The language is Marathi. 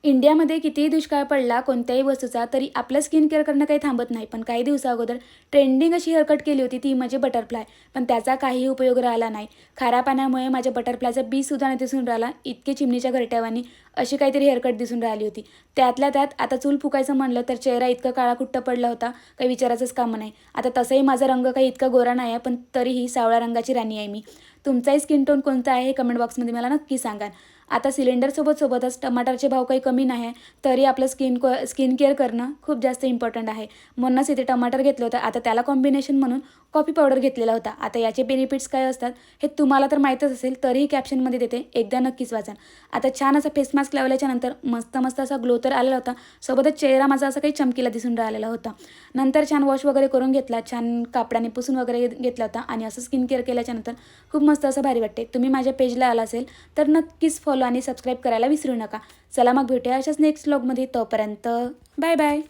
इंडियामध्ये कितीही दुष्काळ पडला कोणत्याही वस्तूचा तरी आपलं स्किन केअर करणं काही थांबत नाही. पण काही दिवसा अगोदर ट्रेंडिंग अशी हेअरकट केली होती ती म्हणजे बटरफ्लाय. पण त्याचा काहीही उपयोग राहिला नाही. खाऱ्या पाण्यामुळे माझ्या बटरफ्लायचा बीसुद्धा नाही दिसून राहिला. इतके चिमणीच्या घरट्यावानी अशी काहीतरी हेअरकट दिसून राहिली होती. त्यातल्या त्यात आता चूल फुकायचं म्हणलं तर चेहरा इतका काळाकुट्ट पडला होता काही विचारायचंच काम नाही. आता तसंही माझा रंग काही इतका गोरा नाही आहे, पण तरीही सावळ्या रंगाची राणी आहे मी. तुमचाही स्किन टोन कोणता आहे हे कमेंट बॉक्समध्ये मला नक्की सांगा. आता सिलेंडरसोबतच टमाटरचे भाव काही कमी नाही आहे, तरी आपलं स्किन केअर करणं खूप जास्त इम्पॉर्टंट आहे. म्हणूनच इथे टमाटर घेतलं होतं. आता त्याला कॉम्बिनेशन म्हणून कॉफी पावडर घेतलेला होता. आता याचे बेनिफिट्स काय असतात हे तुम्हाला तर माहीतच असेल, तरीही कॅप्शनमध्ये देते, एकदा नक्कीच वाचा. आता छान असा फेस मास्क लावल्याच्या नंतर मस्त असा ग्लो तर आलेला होता. सोबतच चेहरा माझा असा काही चमकीला दिसून राहिलेला होता. नंतर छान वॉश वगैरे करून घेतला, छान कापडाने पुसून वगैरे घेतला होता आणि असं स्किन केअर केल्याच्या नंतर खूप मस्त असं भारी वाटते. तुम्ही माझ्या पेजला आला असेल तर नक्कीच फॉलो आणि सबस्क्राईब करायला विसरू नका. चला मग भेटूया अशाच नेक्स्ट व्लॉगमध्ये. तोपर्यंत बाय बाय.